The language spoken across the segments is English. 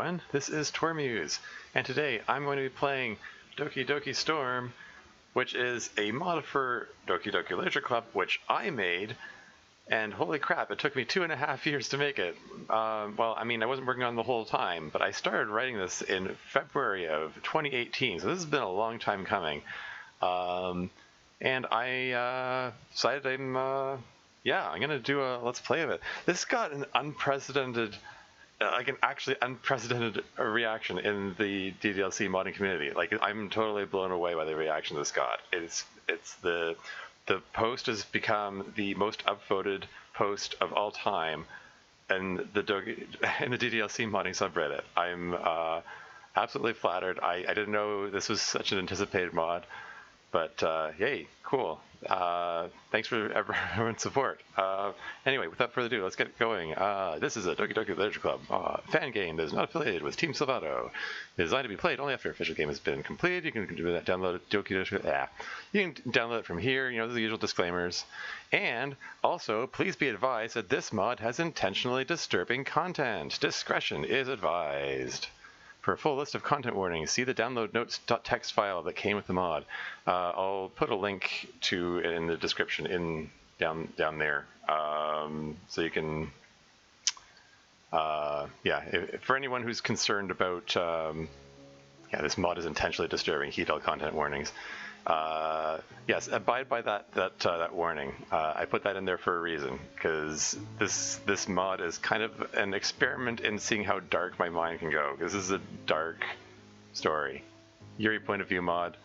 everyone, this is Tormuse, and today I'm going to be playing Doki Doki Storm, which is a mod for Doki Doki Literature Club, which I made, and holy crap, it took me 2.5 years to make it. I wasn't working on it the whole time, but I started writing this in February of 2018, so this has been a long time coming. And I decided I'm going to do a Let's Play of it. This got an unprecedented... actually unprecedented reaction in the DDLC modding community. I'm totally blown away by the reaction this got. It's the post has become the most upvoted post of all time in the DDLC modding subreddit. I'm absolutely flattered. I didn't know this was such an anticipated mod, but yay, cool. Thanks for everyone's support. Anyway, without further ado, let's get going. This is a Doki Doki Literature Club fan game that is not affiliated with Team Salvato. It is designed to be played only after an official game has been completed. You can download Doki Doki. You can download it from here. You know, the usual disclaimers. And also, please be advised that this mod has intentionally disturbing content. Discretion is advised. For a full list of content warnings, see the download notes.txt file that came with the mod. I'll put a link to it in the description down there, so you can. For anyone who's concerned about, this mod is intentionally disturbing. Heed all content warnings. Yes, abide by that warning. I put that in there for a reason, because this mod is kind of an experiment in seeing how dark my mind can go. This is a dark story. Yuri point of view mod.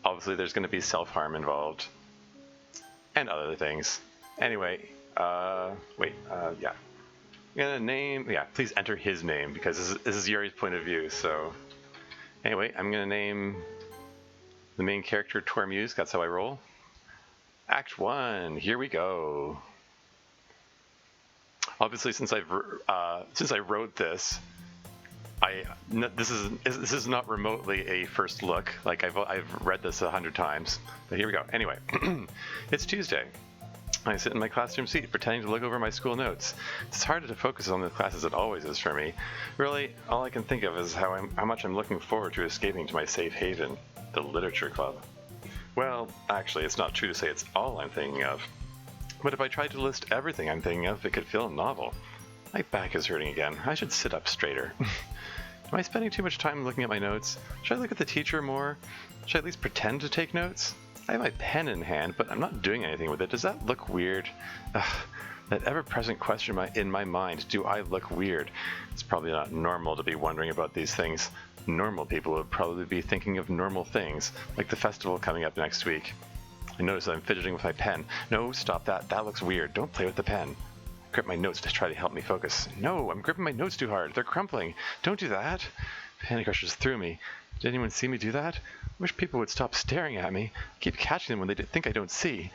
Obviously, there's going to be self-harm involved, and other things. Anyway, I'm gonna name. Yeah, please enter his name because this is Yuri's point of view. So, anyway, I'm gonna name the main character Tormuse. That's how I roll. Act 1. Here we go. Obviously, since I wrote this, this is not remotely a first look. I've read this 100 times, but here we go. Anyway, it's Tuesday. I sit in my classroom seat, pretending to look over my school notes. It's harder to focus on the class as it always is for me. Really, all I can think of is how much I'm looking forward to escaping to my safe haven, the Literature Club. Well, actually, it's not true to say it's all I'm thinking of. But if I tried to list everything I'm thinking of, it could feel a novel. My back is hurting again. I should sit up straighter. Am I spending too much time looking at my notes? Should I look at the teacher more? Should I at least pretend to take notes? I have my pen in hand, but I'm not doing anything with it. Does that look weird? That ever-present question in my mind, do I look weird? It's probably not normal to be wondering about these things. Normal people would probably be thinking of normal things, like the festival coming up next week. I notice that I'm fidgeting with my pen. No, stop that. That looks weird. Don't play with the pen. I grip my notes to try to help me focus. No, I'm gripping my notes too hard. They're crumpling. Don't do that. Panic rushes through me. Did anyone see me do that? I wish people would stop staring at me. I keep catching them when they think I don't see.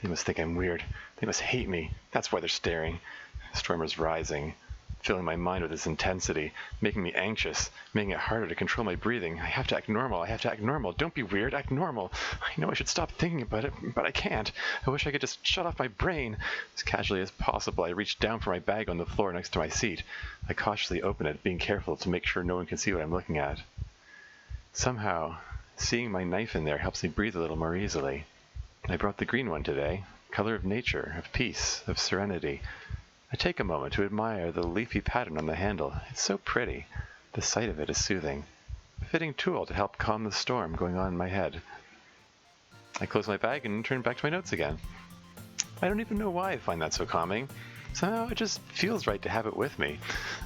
They must think I'm weird. They must hate me. That's why they're staring. The storm is rising, filling my mind with its intensity, making me anxious, making it harder to control my breathing. I have to act normal. I have to act normal. Don't be weird. Act normal. I know I should stop thinking about it, but I can't. I wish I could just shut off my brain. As casually as possible, I reach down for my bag on the floor next to my seat. I cautiously open it, being careful to make sure no one can see what I'm looking at. Somehow, seeing my knife in there helps me breathe a little more easily. I brought the green one today, color of nature, of peace, of serenity. I take a moment to admire the leafy pattern on the handle. It's so pretty. The sight of it is soothing. A fitting tool to help calm the storm going on in my head. I close my bag and turn back to my notes again. I don't even know why I find that so calming. Somehow it just feels right to have it with me.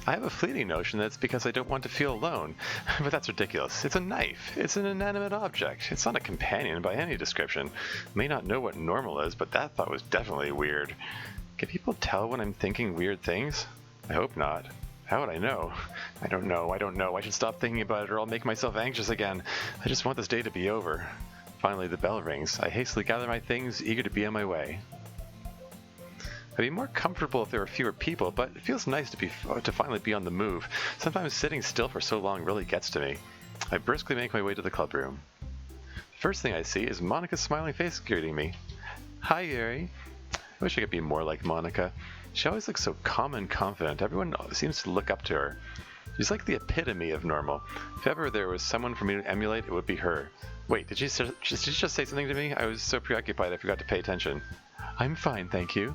I have a fleeting notion that it's because I don't want to feel alone, but that's ridiculous. It's a knife. It's an inanimate object. It's not a companion by any description. I may not know what normal is, but that thought was definitely weird. Can people tell when I'm thinking weird things? I hope not. How would I know? I don't know. I should stop thinking about it or I'll make myself anxious again. I just want this day to be over. Finally, the bell rings. I hastily gather my things, eager to be on my way. I'd be more comfortable if there were fewer people, but it feels nice to finally be on the move. Sometimes sitting still for so long really gets to me. I briskly make my way to the club room. The first thing I see is Monica's smiling face greeting me. Hi, Yuri. I wish I could be more like Monica. She always looks so calm and confident. Everyone seems to look up to her. She's like the epitome of normal. If ever there was someone for me to emulate, it would be her. Wait, did she just say something to me? I was so preoccupied I forgot to pay attention. I'm fine, thank you.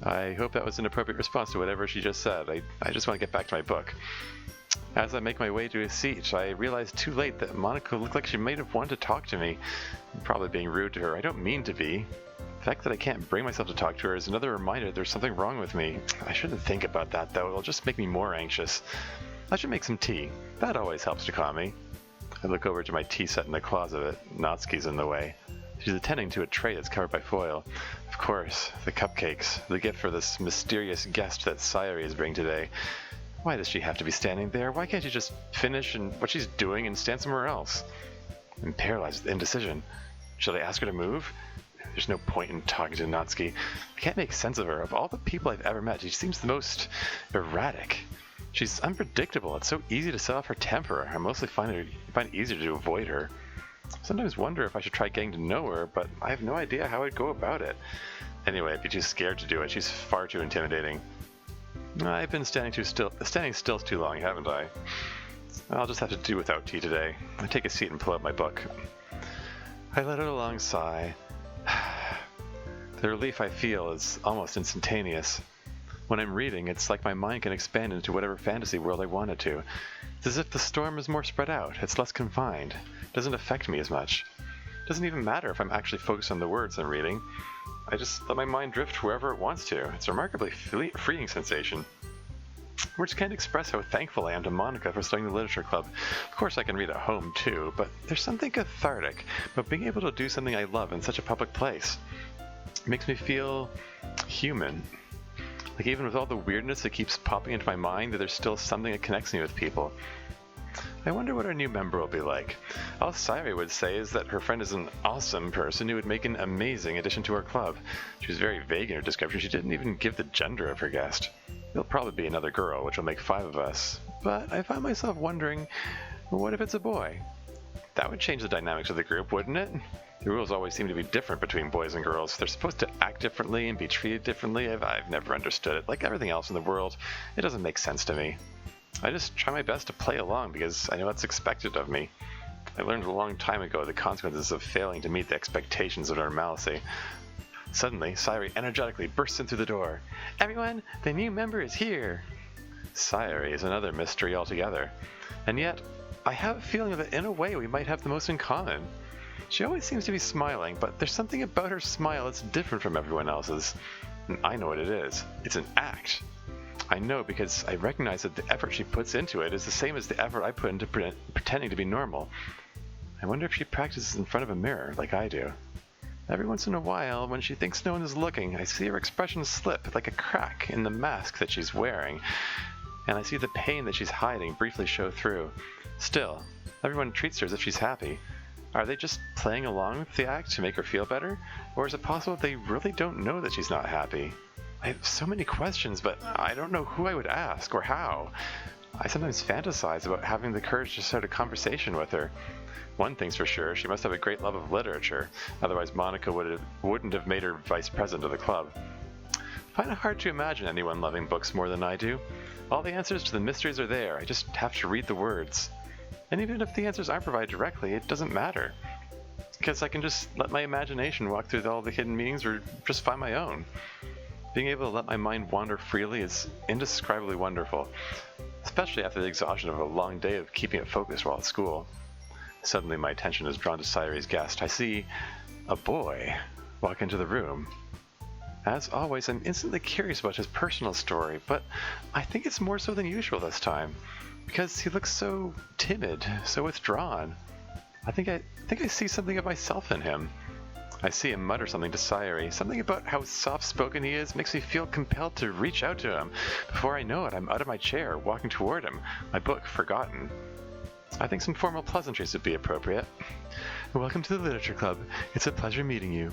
I hope that was an appropriate response to whatever she just said. I just want to get back to my book. As I make my way to a seat, I realize too late that Monica looked like she might have wanted to talk to me. I'm probably being rude to her. I don't mean to be. The fact that I can't bring myself to talk to her is another reminder there's something wrong with me. I shouldn't think about that, though. It'll just make me more anxious. I should make some tea. That always helps to calm me. I look over to my tea set in the closet. Natsuki's in the way. She's attending to a tray that's covered by foil. Of course, the cupcakes, the gift for this mysterious guest that Sayori is bringing today. Why does she have to be standing there? Why can't she just finish what she's doing and stand somewhere else? I'm paralyzed with indecision. Should I ask her to move? There's no point in talking to Natsuki. I can't make sense of her. Of all the people I've ever met, she seems the most erratic. She's unpredictable. It's so easy to set off her temper. I mostly find it easier to avoid her. Sometimes wonder if I should try getting to know her, but I have no idea how I'd go about it. Anyway, I'd be too scared to do it. She's far too intimidating. I've been standing still too long, haven't I? I'll just have to do without tea today. I take a seat and pull out my book. I let out a long sigh. The relief I feel is almost instantaneous. When I'm reading, it's like my mind can expand into whatever fantasy world I want it to. It's as if the storm is more spread out. It's less confined. It doesn't affect me as much. It doesn't even matter if I'm actually focused on the words I'm reading. I just let my mind drift wherever it wants to. It's a remarkably freeing sensation. Words can't express how thankful I am to Monica for starting the literature club. Of course I can read at home too, but there's something cathartic about being able to do something I love in such a public place. It makes me feel human. Like even with all the weirdness that keeps popping into my mind, there's still something that connects me with people. I wonder what our new member will be like. All Sayori would say is that her friend is an awesome person who would make an amazing addition to our club. She was very vague in her description. She didn't even give the gender of her guest. It'll probably be another girl, which will make 5 of us. But I find myself wondering, what if it's a boy? That would change the dynamics of the group, wouldn't it? The rules always seem to be different between boys and girls. They're supposed to act differently and be treated differently. I've never understood it. Like everything else in the world, it doesn't make sense to me. I just try my best to play along because I know what's expected of me. I learned a long time ago the consequences of failing to meet the expectations of normalcy. Suddenly, Sayori energetically bursts in through the door. Everyone, the new member is here! Sayori is another mystery altogether. And yet, I have a feeling that in a way we might have the most in common. She always seems to be smiling, but there's something about her smile that's different from everyone else's. And I know what it is. It's an act. I know because I recognize that the effort she puts into it is the same as the effort I put into pretending to be normal. I wonder if she practices in front of a mirror like I do. Every once in a while, when she thinks no one is looking, I see her expression slip like a crack in the mask that she's wearing, and I see the pain that she's hiding briefly show through. Still, everyone treats her as if she's happy. Are they just playing along with the act to make her feel better? Or is it possible they really don't know that she's not happy? I have so many questions, but I don't know who I would ask or how. I sometimes fantasize about having the courage to start a conversation with her. One thing's for sure, she must have a great love of literature, otherwise Monica wouldn't have made her vice president of the club. I find it hard to imagine anyone loving books more than I do. All the answers to the mysteries are there, I just have to read the words. And even if the answers aren't provided directly, it doesn't matter. Because I can just let my imagination walk through all the hidden meanings or just find my own. Being able to let my mind wander freely is indescribably wonderful, especially after the exhaustion of a long day of keeping it focused while at school. Suddenly my attention is drawn to Sayori's guest. I see a boy walk into the room. As always, I'm instantly curious about his personal story, but I think it's more so than usual this time, because he looks so timid, so withdrawn. I think I see something of myself in him. I see him mutter something to Sayori. Something about how soft-spoken he is makes me feel compelled to reach out to him. Before I know it, I'm out of my chair, walking toward him, my book forgotten. I think some formal pleasantries would be appropriate. Welcome to the Literature Club. It's a pleasure meeting you.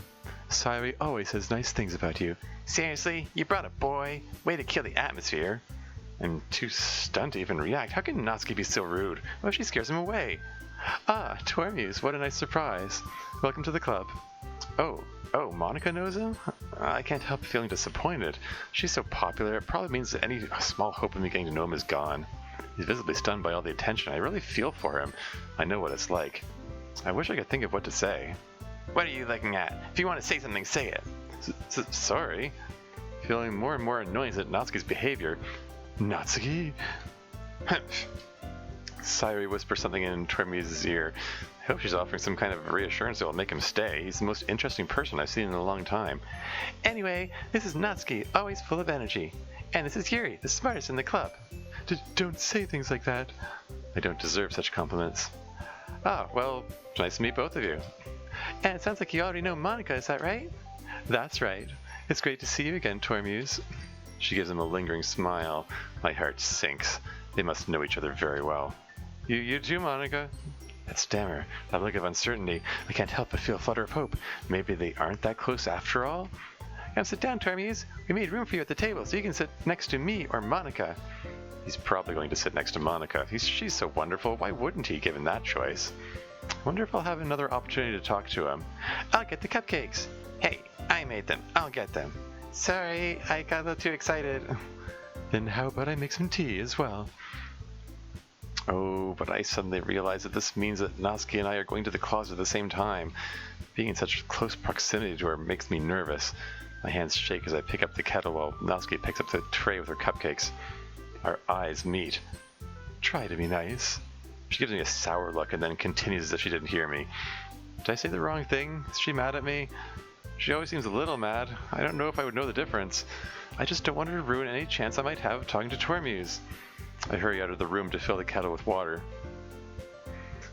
Sayori always says nice things about you. Seriously? You brought a boy? Way to kill the atmosphere. I'm too stunned to even react. How can Natsuki be so rude? What if she scares him away? Ah, Tormuse, what a nice surprise. Welcome to the club. Oh, Monica knows him? I can't help feeling disappointed. She's so popular, it probably means that any small hope of me getting to know him is gone. He's visibly stunned by all the attention. I really feel for him. I know what it's like. I wish I could think of what to say. What are you looking at? If you want to say something, say it. Sorry. Feeling more and more annoyed at Natsuki's behavior. Natsuki? Sayuri whispers something in Tormi's ear. I hope she's offering some kind of reassurance that will make him stay. He's the most interesting person I've seen in a long time. Anyway, this is Natsuki, always full of energy. And this is Yuri, the smartest in the club. Don't say things like that. I don't deserve such compliments. Ah, well, nice to meet both of you. And it sounds like you already know Monika, is that right? That's right. It's great to see you again, Tormuse. She gives him a lingering smile. My heart sinks. They must know each other very well. You too, Monika. That stammer, that look of uncertainty, I can't help but feel a flutter of hope. Maybe they aren't that close after all? Come sit down, Tormuse. We made room for you at the table so you can sit next to me or Monika. He's probably going to sit next to Monika. She's so wonderful. Why wouldn't he, given that choice? I wonder if I'll have another opportunity to talk to him. I'll get the cupcakes. Hey, I made them. I'll get them. Sorry, I got a little too excited. Then how about I make some tea as well? Oh, but I suddenly realize that this means that Natsuki and I are going to the closet at the same time. Being in such close proximity to her makes me nervous. My hands shake as I pick up the kettle while Natsuki picks up the tray with her cupcakes. Our eyes meet. Try to be nice. She gives me a sour look and then continues as if she didn't hear me. Did I say the wrong thing? Is she mad at me? She always seems a little mad. I don't know if I would know the difference. I just don't want her to ruin any chance I might have of talking to Tormuse. I hurry out of the room to fill the kettle with water.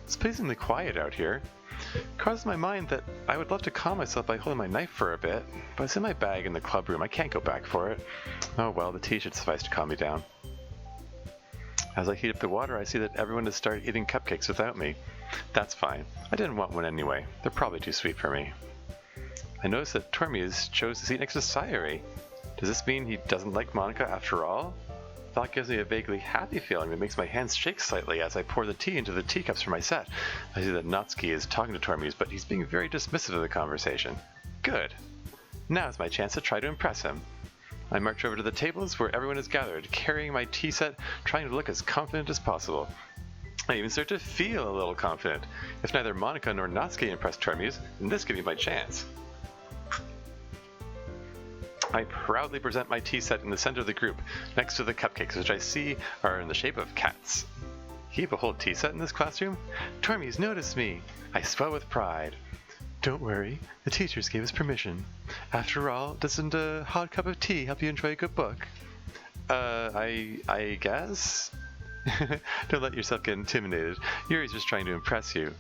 It's pleasingly quiet out here. It crosses my mind that I would love to calm myself by holding my knife for a bit, but it's in my bag in the club room. I can't go back for it. Oh well, the tea should suffice to calm me down. As I heat up the water, I see that everyone has started eating cupcakes without me. That's fine. I didn't want one anyway. They're probably too sweet for me. I notice that Tormuse chose to sit next to Sayuri. Does this mean he doesn't like Monika after all? Thought gives me a vaguely happy feeling that makes my hands shake slightly as I pour the tea into the teacups for my set. I see that Natsuki is talking to Tormuse, but he's being very dismissive of the conversation. Good. Now's my chance to try to impress him. I march over to the tables where everyone is gathered, carrying my tea set, trying to look as confident as possible. I even start to feel a little confident. If neither Monika nor Natsuki impress Tormuse, then this could be my chance. I proudly present my tea set in the center of the group, next to the cupcakes, which I see are in the shape of cats. Keep a whole tea set in this classroom? Tormuse noticed me! I swell with pride. Don't worry, the teachers gave us permission. After all, doesn't a hot cup of tea help you enjoy a good book? I guess? Don't let yourself get intimidated. Yuri's just trying to impress you.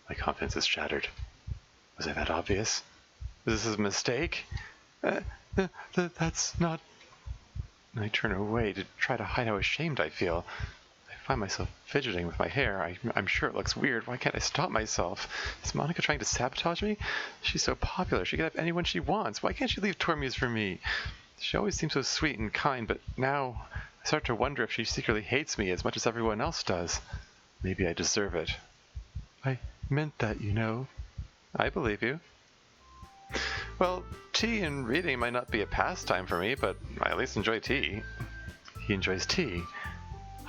My confidence is shattered. Was I that obvious? Was this a mistake? That's not... I turn away to try to hide how ashamed I feel. I find myself fidgeting with my hair. I'm sure it looks weird. Why can't I stop myself? Is Monika trying to sabotage me? She's so popular. She can have anyone she wants. Why can't she leave Tormuse for me? She always seems so sweet and kind, but now I start to wonder if she secretly hates me as much as everyone else does. Maybe I deserve it. I meant that, you know. I believe you. Well, tea and reading might not be a pastime for me, but I at least enjoy tea. He enjoys tea.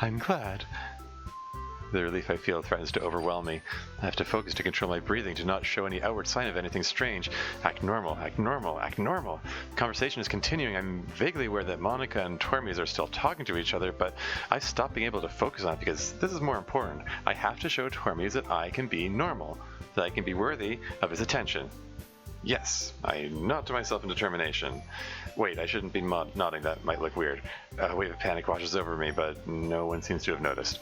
I'm glad. The relief I feel threatens to overwhelm me. I have to focus to control my breathing to not show any outward sign of anything strange. Act normal, act normal, act normal. The conversation is continuing. I'm vaguely aware that Monika and Tormuse are still talking to each other, but I've stopped being able to focus on it because this is more important. I have to show Tormuse that I can be normal, that I can be worthy of his attention. Yes, I nod to myself in determination. Wait, I shouldn't be nodding, that might look weird. A wave of panic washes over me, but no one seems to have noticed.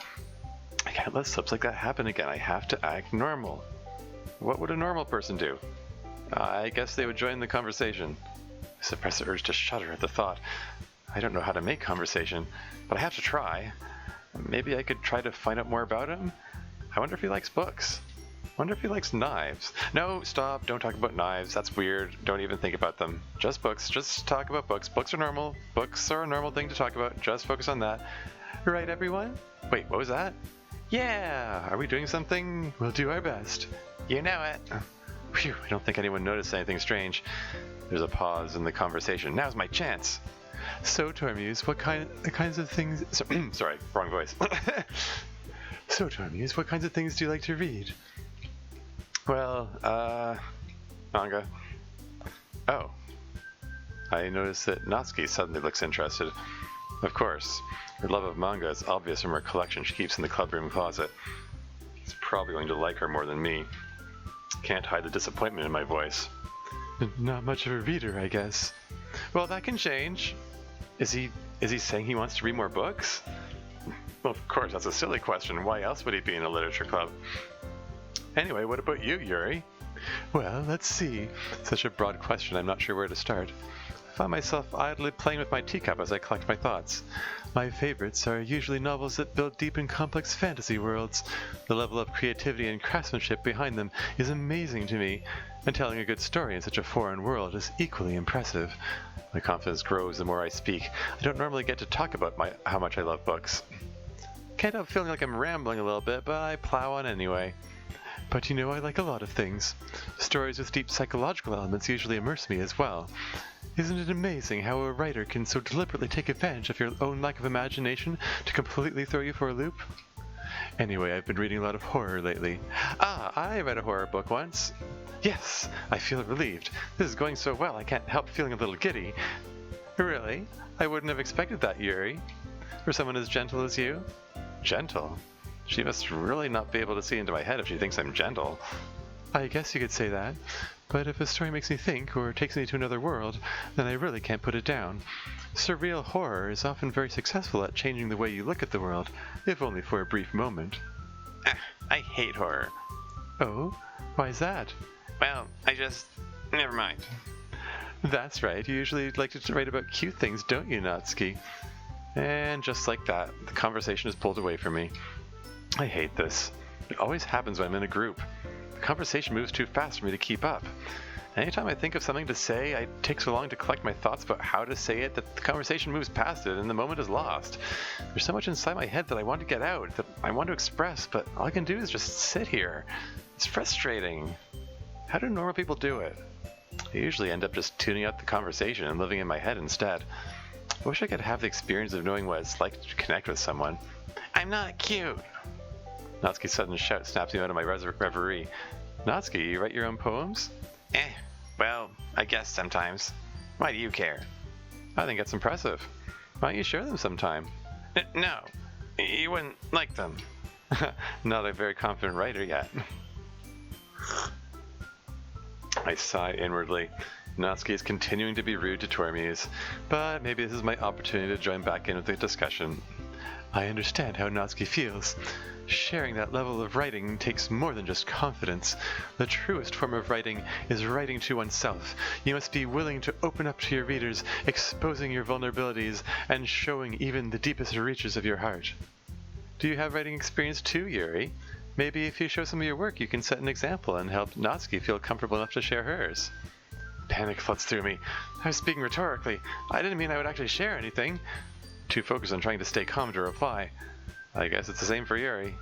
I can't let slips like that happen again. I have to act normal. What would a normal person do? I guess they would join the conversation. I suppress the urge to shudder at the thought. I don't know how to make conversation, but I have to try. Maybe I could try to find out more about him? I wonder if he likes books. Wonder if he likes knives. No, stop. Don't talk about knives. That's weird. Don't even think about them. Just books. Just talk about books. Books are normal. Books are a normal thing to talk about. Just focus on that. Right, everyone? Wait, what was that? Yeah! Are we doing something? We'll do our best. You know it. Phew, I don't think anyone noticed anything strange. There's a pause in the conversation. Now's my chance. So, Tormuse, what kinds of things... Sorry, wrong voice. So, Tormuse, what kinds of things do you like to read? Well, manga. Oh. I noticed that Natsuki suddenly looks interested. Of course, her love of manga is obvious from her collection she keeps in the clubroom closet. He's probably going to like her more than me. Can't hide the disappointment in my voice. Not much of a reader, I guess. Well, that can change. Is he saying he wants to read more books? Well, of course, that's a silly question. Why else would he be in a literature club? Anyway, what about you, Yuri? Well, let's see. Such a broad question, I'm not sure where to start. I find myself idly playing with my teacup as I collect my thoughts. My favorites are usually novels that build deep and complex fantasy worlds. The level of creativity and craftsmanship behind them is amazing to me, and telling a good story in such a foreign world is equally impressive. My confidence grows the more I speak. I don't normally get to talk about how much I love books. Can't help feeling like I'm rambling a little bit, but I plow on anyway. But you know, I like a lot of things. Stories with deep psychological elements usually immerse me as well. Isn't it amazing how a writer can so deliberately take advantage of your own lack of imagination to completely throw you for a loop? Anyway, I've been reading a lot of horror lately. I read a horror book once. Yes, I feel relieved. This is going so well I can't help feeling a little giddy. Really? I wouldn't have expected that, Yuri. For someone as gentle as you? Gentle? She must really not be able to see into my head if she thinks I'm gentle. I guess you could say that. But if a story makes me think or takes me to another world, then I really can't put it down. Surreal horror is often very successful at changing the way you look at the world, if only for a brief moment. I hate horror. Oh? Why's that? Well, never mind. That's right, you usually like to write about cute things, don't you, Natsuki? And just like that, the conversation is pulled away from me. I hate this. It always happens when I'm in a group. The conversation moves too fast for me to keep up. Anytime I think of something to say, I take so long to collect my thoughts about how to say it that the conversation moves past it and the moment is lost. There's so much inside my head that I want to get out, that I want to express, but all I can do is just sit here. It's frustrating. How do normal people do it? I usually end up just tuning out the conversation and living in my head instead. I wish I could have the experience of knowing what it's like to connect with someone. I'm not cute! Natsuki's sudden shout snaps me out of my reverie. Natsuki, you write your own poems? Well, I guess sometimes. Why do you care? I think that's impressive. Why don't you share them sometime? No, you wouldn't like them. Not a very confident writer yet. I sigh inwardly. Natsuki is continuing to be rude to Tormuse, but maybe this is my opportunity to join back in with the discussion. I understand how Natsuki feels. Sharing that level of writing takes more than just confidence. The truest form of writing is writing to oneself. You must be willing to open up to your readers, exposing your vulnerabilities, and showing even the deepest reaches of your heart. Do you have writing experience too, Yuri? Maybe if you show some of your work, you can set an example and help Natsuki feel comfortable enough to share hers. Panic floods through me. I was speaking rhetorically. I didn't mean I would actually share anything. Too focused on trying to stay calm to reply. I guess it's the same for Yuri.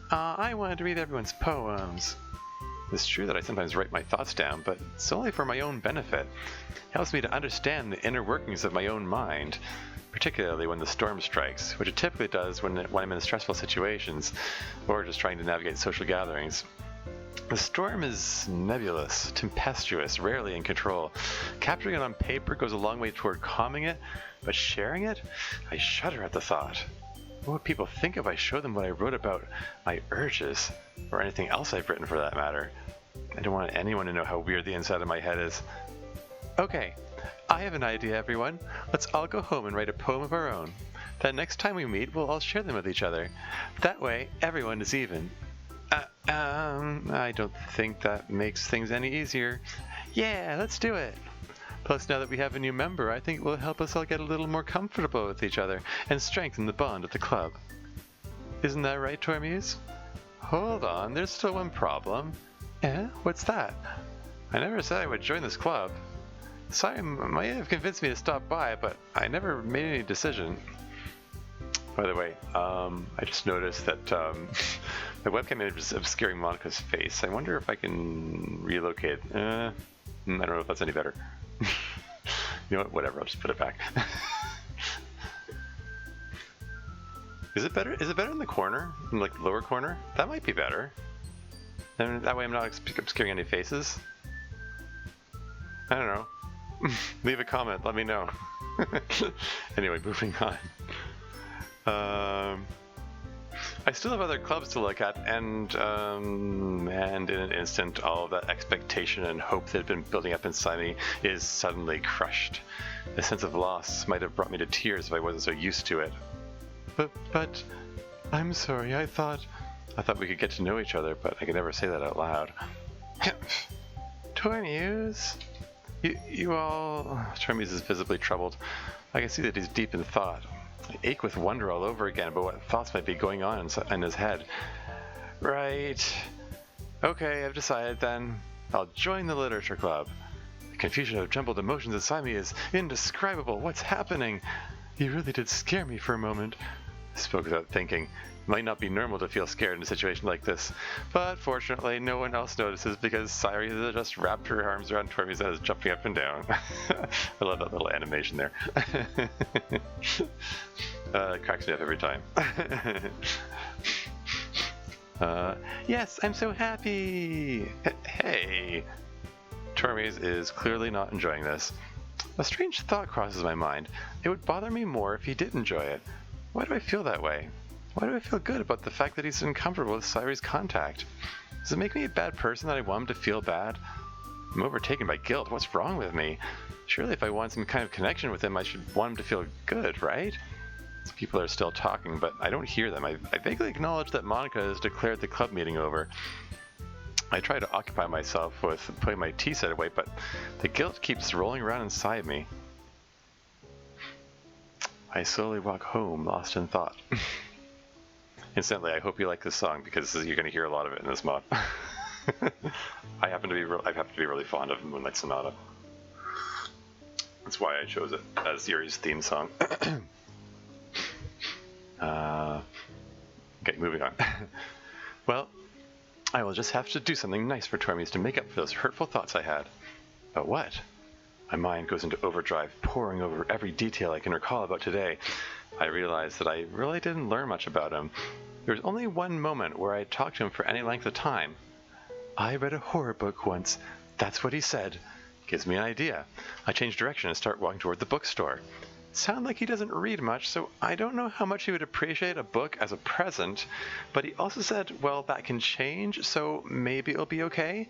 I wanted to read everyone's poems. It's true that I sometimes write my thoughts down, but it's only for my own benefit. It helps me to understand the inner workings of my own mind, particularly when the storm strikes, which it typically does when I'm in stressful situations, or just trying to navigate social gatherings. The storm is nebulous, tempestuous, rarely in control. Capturing it on paper goes a long way toward calming it, but sharing it? I shudder at the thought. What would people think if I showed them what I wrote about my urges, or anything else I've written for that matter? I don't want anyone to know how weird the inside of my head is. Okay, I have an idea, everyone. Let's all go home and write a poem of our own. Then next time we meet, we'll all share them with each other. That way, everyone is even. I don't think that makes things any easier. Yeah, let's do it. Plus, now that we have a new member, I think it will help us all get a little more comfortable with each other and strengthen the bond at the club. Isn't that right, Tormuse? Hold on, there's still one problem. What's that? I never said I would join this club. Sorry, might have convinced me to stop by, but I never made any decision. By the way, I just noticed that my webcam image is obscuring Monica's face. I wonder if I can relocate. I don't know if that's any better. You know what? Whatever. I'll just put it back. Is it better? Is it better in the corner? In like the lower corner? That might be better. And that way I'm not obscuring any faces. I don't know. Leave a comment, let me know. Anyway, moving on. I still have other clubs to look at, and in an instant, all of that expectation and hope that had been building up inside me is suddenly crushed. The sense of loss might have brought me to tears if I wasn't so used to it. But, I'm sorry, I thought we could get to know each other, but I could never say that out loud. Tormuse? You all... Tormuse is visibly troubled. I can see that he's deep in thought. I ache with wonder all over again about what thoughts might be going on in his head. Right. Okay, I've decided then. I'll join the literature club. The confusion of jumbled emotions inside me is indescribable. What's happening? You really did scare me for a moment. I spoke without thinking. It might not be normal to feel scared in a situation like this, but fortunately no one else notices because Sayuri has just wrapped her arms around Tormuse and is jumping up and down. I love that little animation there. It cracks me up every time. Yes, I'm so happy! Hey! Tormuse is clearly not enjoying this. A strange thought crosses my mind. It would bother me more if he did enjoy it. Why do I feel that way? Why do I feel good about the fact that he's uncomfortable with Sayuri's contact? Does it make me a bad person that I want him to feel bad? I'm overtaken by guilt. What's wrong with me? Surely if I want some kind of connection with him, I should want him to feel good, right? People are still talking, but I don't hear them. I vaguely acknowledge that Monica has declared the club meeting over. I try to occupy myself with putting my tea set away, but the guilt keeps rolling around inside me. I slowly walk home, lost in thought. Incidentally, I hope you like this song because you're going to hear a lot of it in this mod. I happen to be really fond of Moonlight Sonata. That's why I chose it as Yuri's theme song. Okay, moving on. Well, I will just have to do something nice for Tormuse to make up for those hurtful thoughts I had. But what? My mind goes into overdrive, poring over every detail I can recall about today. I realize that I really didn't learn much about him. There was only one moment where I talked to him for any length of time. I read a horror book once. That's what he said. Gives me an idea. I change direction and start walking toward the bookstore. Sound like he doesn't read much, so I don't know how much he would appreciate a book as a present, but he also said, well, that can change, so maybe it'll be okay.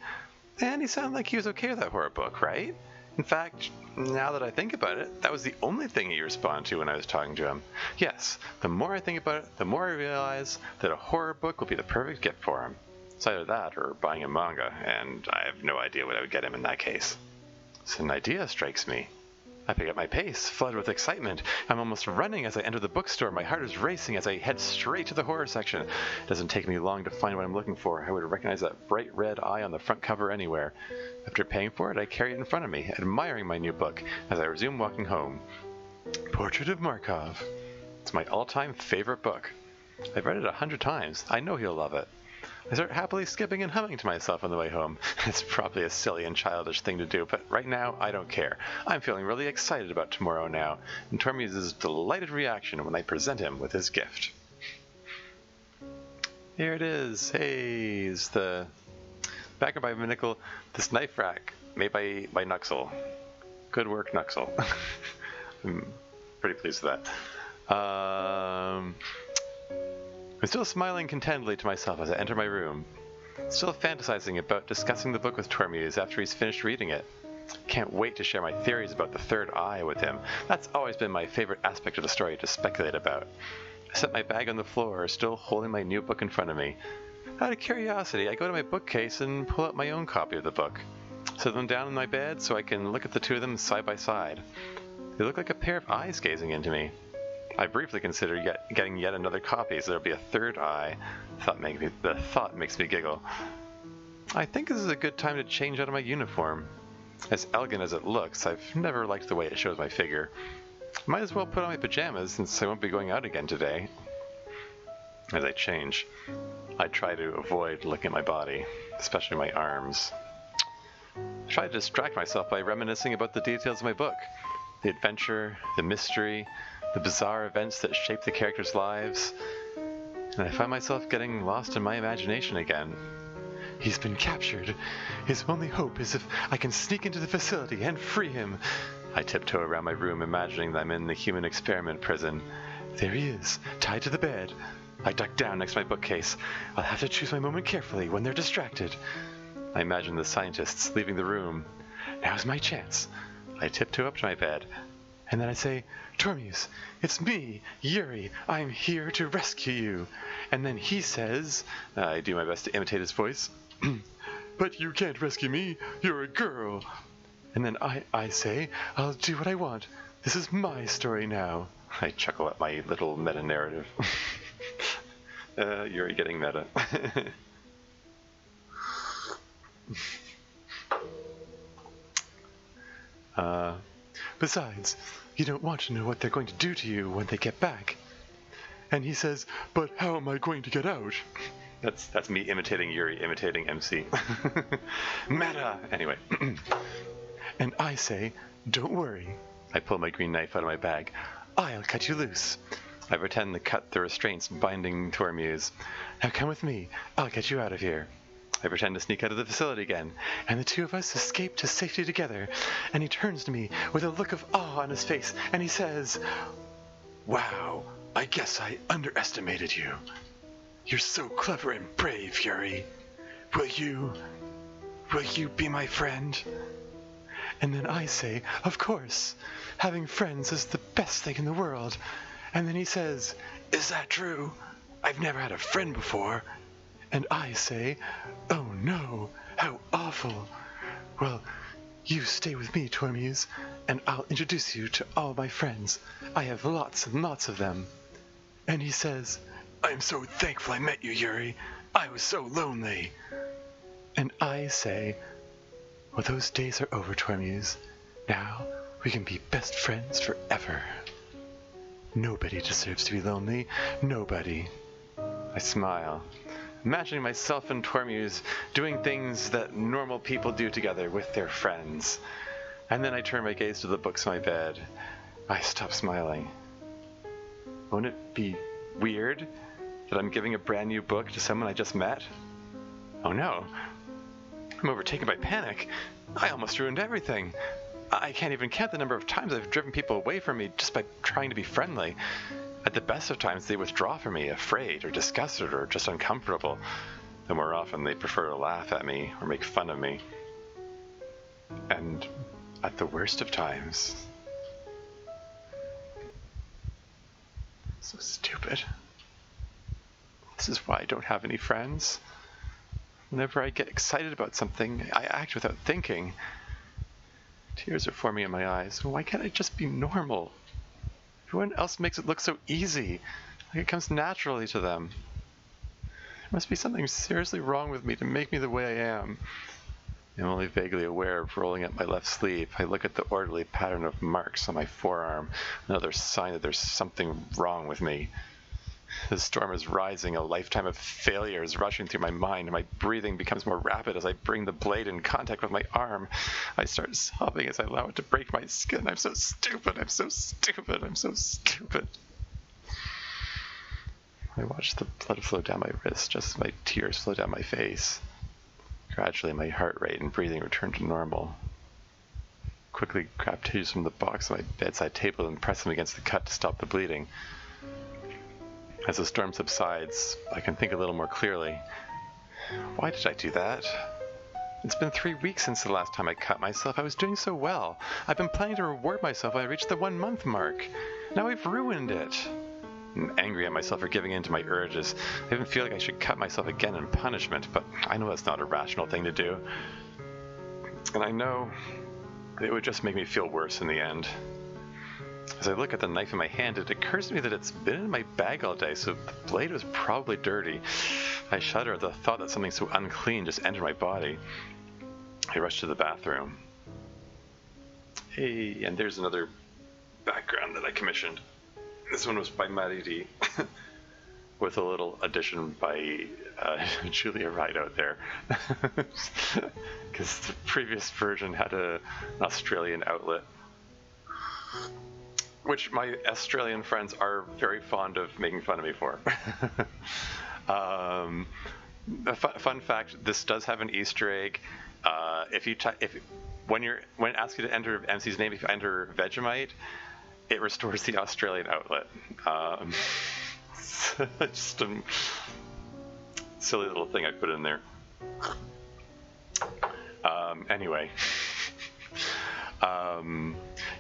And he sounded like he was okay with that horror book, right? In fact, now that I think about it, that was the only thing he responded to when I was talking to him. Yes, the more I think about it, the more I realize that a horror book will be the perfect gift for him. It's either that or buying a manga, and I have no idea what I would get him in that case. So an idea strikes me. I pick up my pace, flooded with excitement. I'm almost running as I enter the bookstore. My heart is racing as I head straight to the horror section. It doesn't take me long to find what I'm looking for. I would recognize that bright red eye on the front cover anywhere. After paying for it, I carry it in front of me, admiring my new book as I resume walking home. Portrait of Markov. It's my all-time favorite book. I've read it 100 times. I know he'll love it. I start happily skipping and humming to myself on the way home. It's probably a silly and childish thing to do, but right now, I don't care. I'm feeling really excited about tomorrow now, and Tormuse's delighted reaction when I present him with his gift. Here it is. Hey, it's the backer by Minicle, this knife rack made by Nuxel. Good work, Nuxel. I'm pretty pleased with that. I'm still smiling contentedly to myself as I enter my room, still fantasizing about discussing the book with Tormuse after he's finished reading it. Can't wait to share my theories about the third eye with him. That's always been my favorite aspect of the story to speculate about. I set my bag on the floor, still holding my new book in front of me. Out of curiosity, I go to my bookcase and pull out my own copy of the book. Set them down in my bed so I can look at the two of them side by side. They look like a pair of eyes gazing into me. I briefly consider getting yet another copy, so there'll be a third eye. The thought makes me giggle. I think this is a good time to change out of my uniform. As elegant as it looks, I've never liked the way it shows my figure. Might as well put on my pajamas since I won't be going out again today. As I change, I try to avoid looking at my body, especially my arms. I try to distract myself by reminiscing about the details of my book. The adventure, the mystery, the bizarre events that shape the characters' lives, and I find myself getting lost in my imagination again. He's been captured. His only hope is if I can sneak into the facility and free him. I tiptoe around my room, imagining that I'm in the human experiment prison. There he is, tied to the bed. I duck down next to my bookcase. I'll have to choose my moment carefully when they're distracted. I imagine the scientists leaving the room. Now's my chance. I tiptoe up to my bed, and then I say, Tormuse, it's me, Yuri. I'm here to rescue you. And then he says, I do my best to imitate his voice, but you can't rescue me. You're a girl. And then I say, I'll do what I want. This is my story now. I chuckle at my little meta-narrative. Yuri getting meta. Besides, you don't want to know what they're going to do to you when they get back. And he says, but how am I going to get out? That's me imitating Yuri, imitating MC. Meta! Anyway. And I say, don't worry. I pull my green knife out of my bag. I'll cut you loose. I pretend to cut the restraints binding Tormuse. Now come with me. I'll get you out of here. I pretend to sneak out of the facility again, and the two of us escape to safety together. And he turns to me with a look of awe on his face, and he says, wow, I guess I underestimated you. You're so clever and brave, Yuri. Will you be my friend? And then I say, of course. Having friends is the best thing in the world. And then he says, is that true? I've never had a friend before. And I say, oh no, how awful. Well, you stay with me, Tormuse, and I'll introduce you to all my friends. I have lots and lots of them. And he says, I'm so thankful I met you, Yuri. I was so lonely. And I say, well, those days are over, Tormuse. Now we can be best friends forever. Nobody deserves to be lonely. Nobody. I smile, imagining myself and Tormuse doing things that normal people do together with their friends. And then I turn my gaze to the books on my bed. I stop smiling. Won't it be weird that I'm giving a brand new book to someone I just met? Oh no. I'm overtaken by panic. I almost ruined everything. I can't even count the number of times I've driven people away from me just by trying to be friendly. At the best of times, they withdraw from me, afraid or disgusted or just uncomfortable. Though more often, they prefer to laugh at me or make fun of me. And at the worst of times... So stupid. This is why I don't have any friends. Whenever I get excited about something, I act without thinking. Tears are forming in my eyes. Why can't I just be normal? Everyone else makes it look so easy, like it comes naturally to them. There must be something seriously wrong with me to make me the way I am. I'm only vaguely aware of rolling up my left sleeve. I look at the orderly pattern of marks on my forearm, another sign that there's something wrong with me. The storm is rising, a lifetime of failure is rushing through my mind, and my breathing becomes more rapid as I bring the blade in contact with my arm. I start sobbing as I allow it to break my skin. I'm so stupid, I'm so stupid, I'm so stupid. I watch the blood flow down my wrist just as my tears flow down my face. Gradually, my heart rate and breathing return to normal. Quickly grab tissues from the box on my bedside table and press them against the cut to stop the bleeding. As the storm subsides, I can think a little more clearly. Why did I do that? It's been 3 weeks since the last time I cut myself. I was doing so well. I've been planning to reward myself when I reached the 1 month mark. Now I've ruined it. I'm angry at myself for giving in to my urges. I even feel like I should cut myself again in punishment, but I know that's not a rational thing to do. And I know it would just make me feel worse in the end. As I look at the knife in my hand, it occurs to me that it's been in my bag all day, so the blade was probably dirty. I shudder at the thought that something so unclean just entered my body. I rush to the bathroom. Hey, and there's another background that I commissioned. This one was by Maddie D, with a little addition by Julia Wright out there. Because the previous version had an Australian outlet. which my Australian friends are very fond of making fun of me for. A fun fact: this does have an Easter egg. When it asks you to enter MC's name, if you enter Vegemite, it restores the Australian outlet. Just a silly little thing I put in there. Anyway.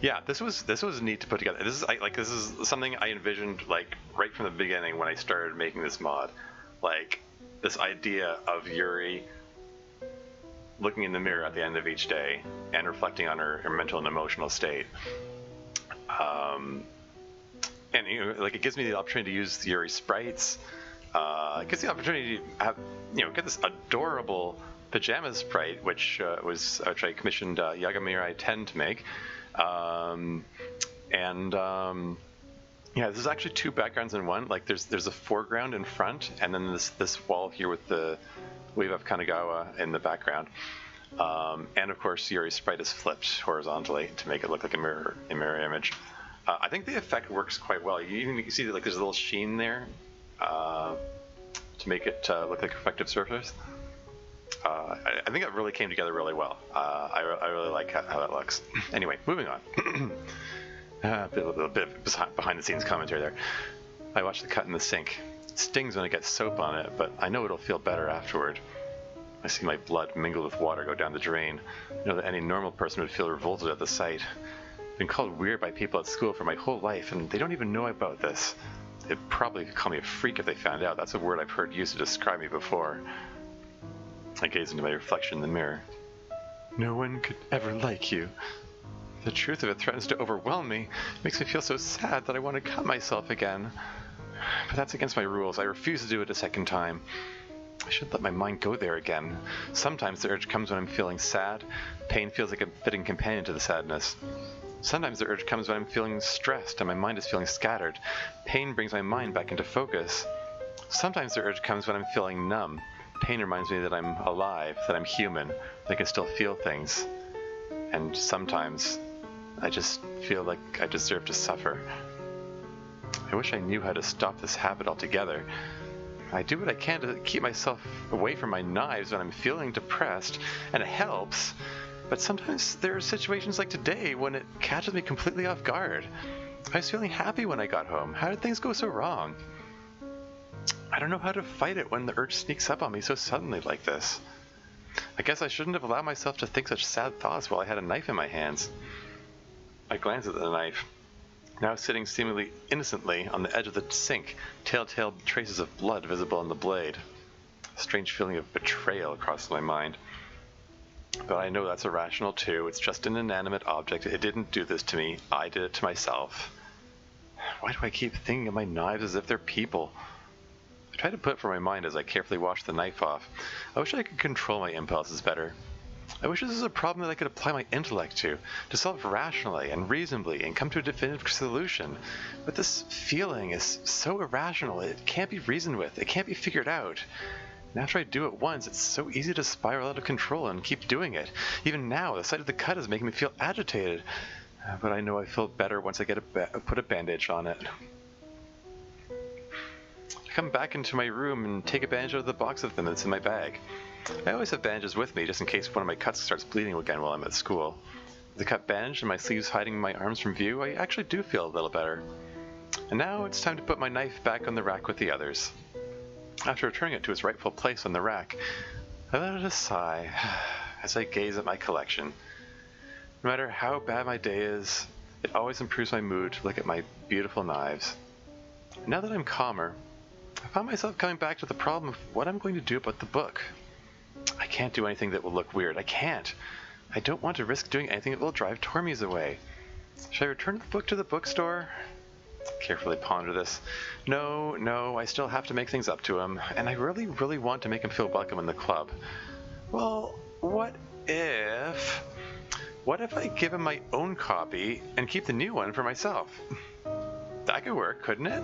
Yeah, this was neat to put together. This is something I envisioned like right from the beginning when I started making this mod. Like this idea of Yuri looking in the mirror at the end of each day and reflecting on her mental and emotional state. And it gives me the opportunity to use Yuri sprites. It gives the opportunity to have get this adorable pajama sprite, which I commissioned Yagamirai 10 to make. There's actually two backgrounds in one. Like there's a foreground in front, and then this wall here with the wave of Kanagawa in the background. And of course, Yuri's sprite is flipped horizontally to make it look like a mirror image. I think the effect works quite well. You can see that there's a little sheen there to make it look like a reflective surface. I think it really came together really well. I really like how that looks. Anyway, moving on. A little bit of behind-the-scenes commentary there. I watched the cut in the sink. It stings when I get soap on it, but I know it'll feel better afterward. I see my blood mingled with water go down the drain. I know that any normal person would feel revolted at the sight. I've been called weird by people at school for my whole life, and they don't even know about this. They'd probably call me a freak if they found out. That's a word I've heard used to describe me before. I gaze into my reflection in the mirror. No one could ever like you. The truth of it threatens to overwhelm me. It makes me feel so sad that I want to cut myself again. But that's against my rules. I refuse to do it a second time. I should let my mind go there again. Sometimes the urge comes when I'm feeling sad. Pain feels like a fitting companion to the sadness. Sometimes the urge comes when I'm feeling stressed and my mind is feeling scattered. Pain brings my mind back into focus. Sometimes the urge comes when I'm feeling numb. Pain reminds me that I'm alive, that I'm human, that I can still feel things. And sometimes I just feel like I deserve to suffer. I wish I knew how to stop this habit altogether. I do what I can to keep myself away from my knives when I'm feeling depressed, and it helps. But sometimes there are situations like today when it catches me completely off guard. I was feeling happy when I got home. How did things go so wrong? I don't know how to fight it when the urge sneaks up on me so suddenly like this. I guess I shouldn't have allowed myself to think such sad thoughts while I had a knife in my hands. I glanced at the knife, now sitting seemingly innocently on the edge of the sink, telltale traces of blood visible on the blade. A strange feeling of betrayal crossed my mind. But I know that's irrational too. It's just an inanimate object. It didn't do this to me. I did it to myself. Why do I keep thinking of my knives as if they're people? I tried to put it from my mind as I carefully washed the knife off. I wish I could control my impulses better. I wish this was a problem that I could apply my intellect to solve rationally and reasonably and come to a definitive solution. But this feeling is so irrational, it can't be reasoned with, it can't be figured out. And after I do it once, it's so easy to spiral out of control and keep doing it. Even now, the sight of the cut is making me feel agitated. But I know I feel better once I put a bandage on it. I come back into my room and take a bandage out of the box of them that's in my bag. I always have bandages with me just in case one of my cuts starts bleeding again while I'm at school. With the cut bandaged and my sleeves hiding my arms from view, I actually do feel a little better. And now it's time to put my knife back on the rack with the others. After returning it to its rightful place on the rack, I let out a sigh as I gaze at my collection. No matter how bad my day is, it always improves my mood to look at my beautiful knives. Now that I'm calmer, I found myself coming back to the problem of what I'm going to do about the book. I can't do anything that will look weird. I can't. I don't want to risk doing anything that will drive Tormies away. Should I return the book to the bookstore? Carefully ponder this. No, I still have to make things up to him, and I really, really want to make him feel welcome in the club. Well, what if I give him my own copy and keep the new one for myself? That could work, couldn't it?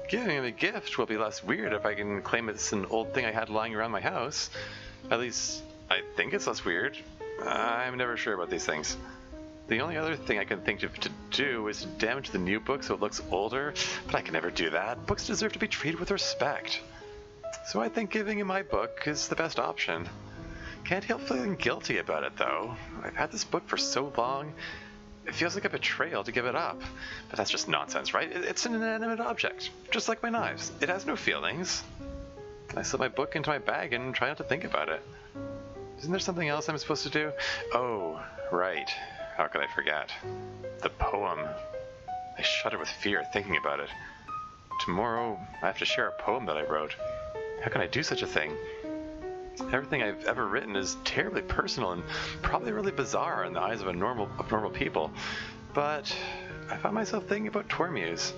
Giving him a gift will be less weird if I can claim it's an old thing I had lying around my house. At least, I think it's less weird. I'm never sure about these things. The only other thing I can think of to do is to damage the new book so it looks older, but I can never do that. Books deserve to be treated with respect. So I think giving him my book is the best option. Can't help feeling guilty about it, though. I've had this book for so long, it feels like a betrayal to give it up. But that's just nonsense, right? It's an inanimate object, just like my knives. It has no feelings. I slip my book into my bag and try not to think about it. Isn't there something else I'm supposed to do? Oh, right. How could I forget? The poem. I shudder with fear thinking about it. Tomorrow, I have to share a poem that I wrote. How can I do such a thing? Everything I've ever written is terribly personal and probably really bizarre in the eyes of normal people. But I found myself thinking about Tormuse.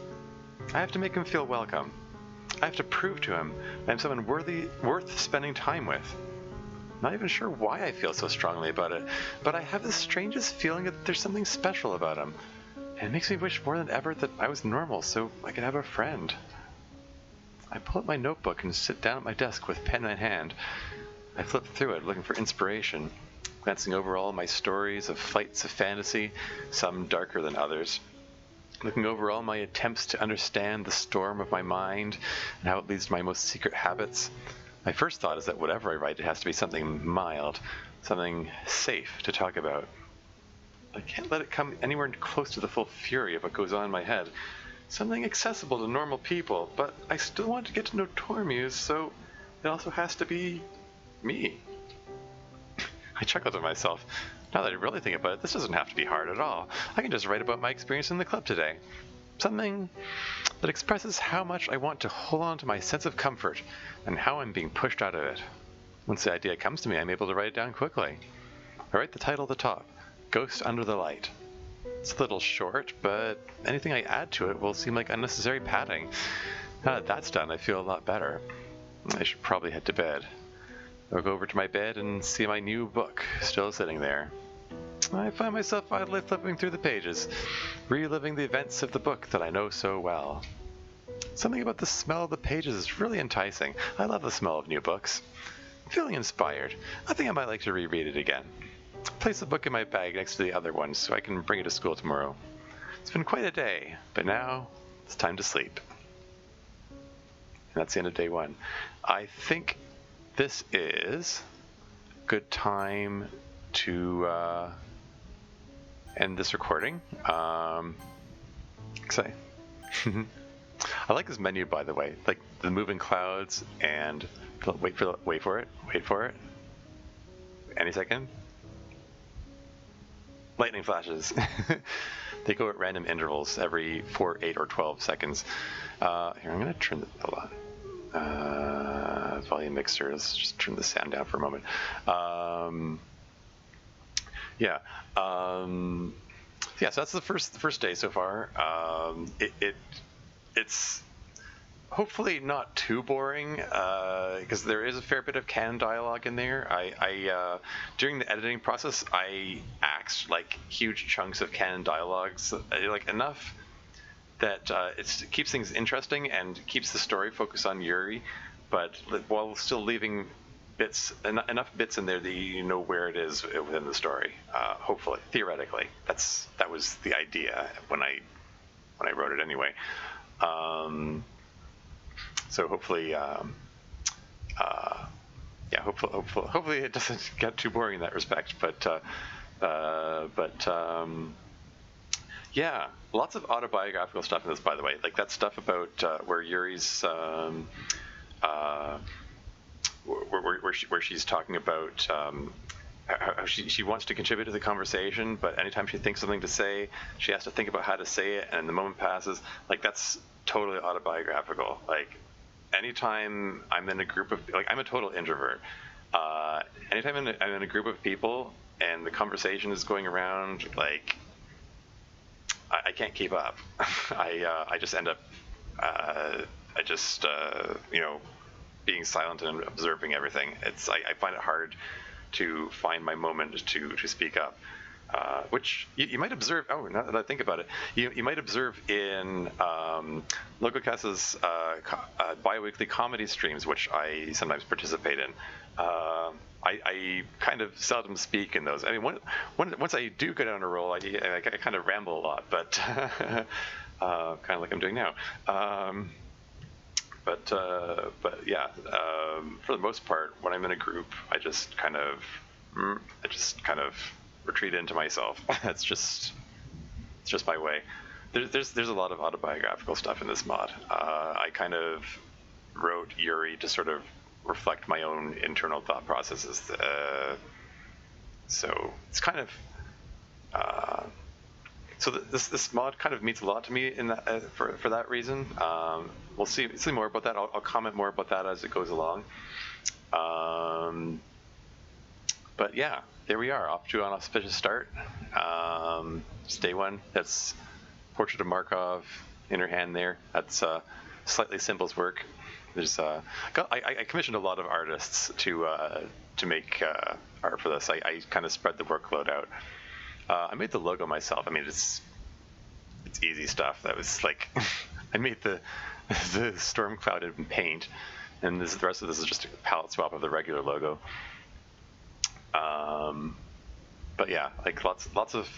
I have to make him feel welcome. I have to prove to him that I'm someone worth spending time with. Not even sure why I feel so strongly about it, but I have the strangest feeling that there's something special about him. And it makes me wish more than ever that I was normal so I could have a friend. I pull up my notebook and sit down at my desk with pen in hand. I flip through it looking for inspiration, glancing over all my stories of flights of fantasy, some darker than others. Looking over all my attempts to understand the storm of my mind and how it leads to my most secret habits. My first thought is that whatever I write, it has to be something mild, something safe to talk about. I can't let it come anywhere close to the full fury of what goes on in my head. Something accessible to normal people, but I still want to get to know Tormuse, so it also has to be me. I chuckled to myself. Now that I really think about it, this doesn't have to be hard at all. I can just write about my experience in the club today. Something that expresses how much I want to hold on to my sense of comfort and how I'm being pushed out of it. Once the idea comes to me, I'm able to write it down quickly. I write the title at the top, Ghost Under the Light. It's a little short, but anything I add to it will seem like unnecessary padding. Now that that's done, I feel a lot better. I should probably head to bed. I'll go over to my bed and see my new book still sitting there. I find myself idly flipping through the pages, reliving the events of the book that I know so well. Something about the smell of the pages is really enticing. I love the smell of new books. I'm feeling inspired. I think I might like to reread it again. Place the book in my bag next to the other one so I can bring it to school tomorrow. It's been quite a day, but now it's time to sleep. And that's the end of day one. I think this is a good time to end this recording. I like this menu, by the way, like the moving clouds and wait for it. Any second. Lightning flashes. They go at random intervals every 4, 8, or 12 seconds. Here, I'm going to turn hold on. Volume mixer. Let's just turn the sound down for a moment. So that's the first day so far. It's hopefully not too boring, because there is a fair bit of canon dialogue in there. I during the editing process, I axed like huge chunks of canon dialogues, like enough that it keeps things interesting and keeps the story focused on Yuri, but while still leaving enough bits in there that you know where it is within the story. Hopefully, theoretically, that was the idea when I wrote it anyway. So hopefully, hopefully it doesn't get too boring in that respect. Yeah, lots of autobiographical stuff in this, by the way. Like that stuff about where Yuri's, where she's talking about how she wants to contribute to the conversation, but anytime she thinks something to say, she has to think about how to say it, and the moment passes. Like that's totally autobiographical. Like anytime I'm in a group of, like I'm a total introvert. Anytime I'm in a group of people and the conversation is going around, like I can't keep up. I just end up being silent and observing everything. I find it hard to find my moment to speak up. which you might observe. Oh, now that I think about it, you might observe in LogoCast's bi-weekly comedy streams, which I sometimes participate in. I kind of seldom speak in those. I mean, once I do get on a roll, I kind of ramble a lot, but kind of like I'm doing now. But yeah, for the most part, when I'm in a group, I just kind of retreat into myself. It's just my way. There's a lot of autobiographical stuff in this mod. I kind of wrote Yuri to sort of reflect my own internal thought processes. So it's kind of so this mod kind of means a lot to me in that for that reason. We'll see more about that. I'll comment more about that as it goes along. But yeah, there we are, off to an auspicious start. It's day one. That's Portrait of Markov in her hand there. That's Slightly Simple's work. There's I commissioned a lot of artists to make art for this. I kind of spread the workload out. I made the logo myself. I mean, it's easy stuff. That was like I made the storm cloud in paint, and the rest of this is just a palette swap of the regular logo. But yeah, like lots of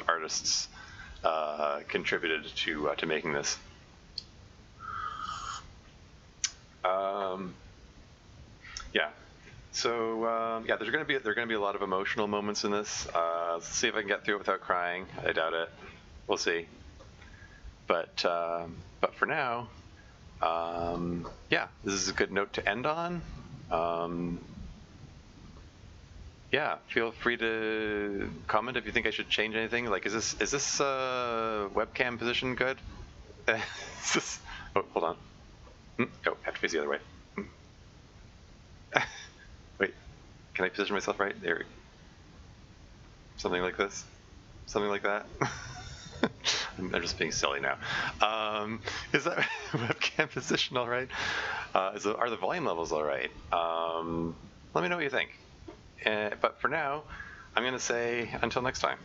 artists contributed to making this. Yeah. So yeah, there's gonna be a lot of emotional moments in this. Let's see if I can get through it without crying. I doubt it. We'll see. But for now, yeah, this is a good note to end on. Yeah, feel free to comment if you think I should change anything. Like, is this webcam position good? Oh, hold on. Oh, I have to face the other way. Wait, can I position myself right? There. Something like this. Something like that. I'm just being silly now. Is that webcam position all right? Are the volume levels all right? Let me know what you think. But for now, I'm going to say until next time.